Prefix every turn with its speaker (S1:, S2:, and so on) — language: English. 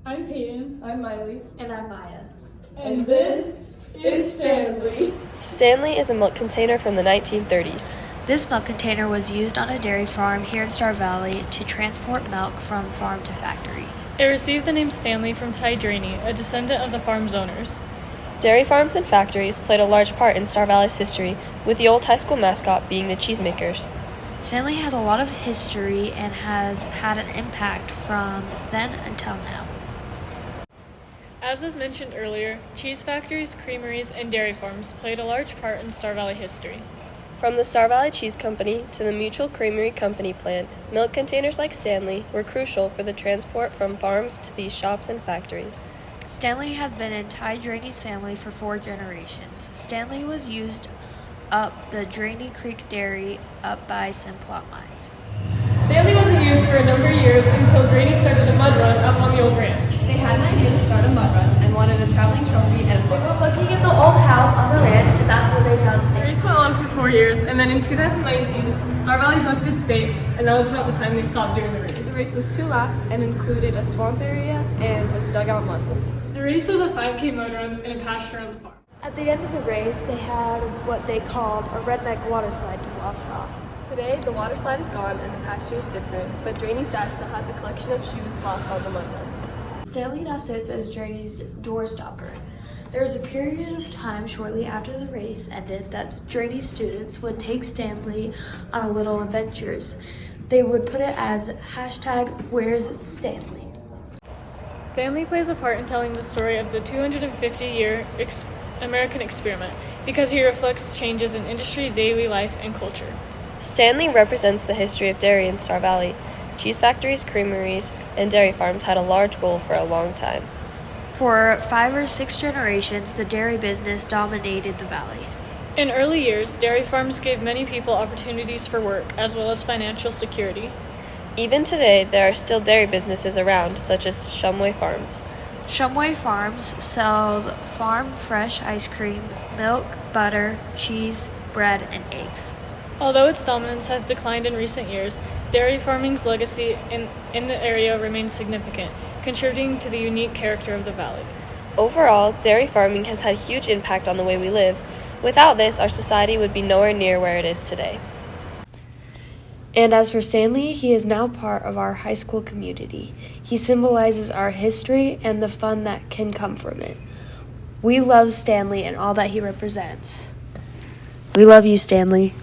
S1: I'm Peyton.
S2: I'm Miley.
S3: And I'm Maya.
S1: And this is Stanley.
S4: Stanley is a milk container from the 1930s.
S3: This milk container was used on a dairy farm here in Star Valley to transport milk from farm to factory.
S1: It received the name Stanley from Ty Draney, a descendant of the farm's owners.
S4: Dairy farms and factories played a large part in Star Valley's history, with the old high school mascot being the cheesemakers.
S3: Stanley has a lot of history and has had an impact from then until now.
S1: As was mentioned earlier, cheese factories, creameries, and dairy farms played a large part in Star Valley history.
S4: From the Star Valley Cheese Company to the Mutual Creamery Company plant, milk containers like Stanley were crucial for the transport from farms to these shops and factories.
S3: Stanley has been in Ty Draney's family for 4 generations. Stanley was used up the Draney Creek Dairy up by Simplot Mines.
S1: Stanley wasn't used for a number of years until Draney started a mud run up on the old ranch.
S2: They had an idea to start a mud run and wanted a traveling trophy and a
S3: They were looking at the old house on the ranch, and that's where they found
S1: The
S3: Stanley.
S1: race went on for 4 years, and then in 2019, Star Valley hosted state, and that was about the time they stopped doing the race.
S2: The race was 2 laps and included a swamp area and a dugout mud holes.
S1: The race was a 5K mud run in a pasture on the farm.
S5: At the end of the race, they had what they called a redneck water slide to wash off.
S2: Today, the water slide is gone and the pasture is different, but Draney's dad still has a collection of shoes lost on the mud run.
S3: Stanley now sits as Draney's doorstopper. There was a period of time shortly after the race ended that Draney students would take Stanley on little adventures. They would put it as #Where's Stanley.
S1: Stanley plays a part in telling the story of the 250-year American experiment because he reflects changes in industry, daily life, and culture.
S4: Stanley represents the history of dairy in Star Valley. Cheese factories, creameries, and dairy farms had a large role for a long time.
S3: For 5 or 6 generations, the dairy business dominated the valley.
S1: In early years, dairy farms gave many people opportunities for work as well as financial security.
S4: Even today, there are still dairy businesses around, such as Shumway Farms.
S3: Shumway Farms sells farm fresh ice cream, milk, butter, cheese, bread, and eggs.
S1: Although its dominance has declined in recent years, dairy farming's legacy in the area remains significant, contributing to the unique character of the valley.
S4: Overall, dairy farming has had a huge impact on the way we live. Without this, our society would be nowhere near where it is today. And as for Stanley, he is now part of our high school community. He symbolizes our history and the fun that can come from it. We love Stanley and all that he represents. We love you, Stanley.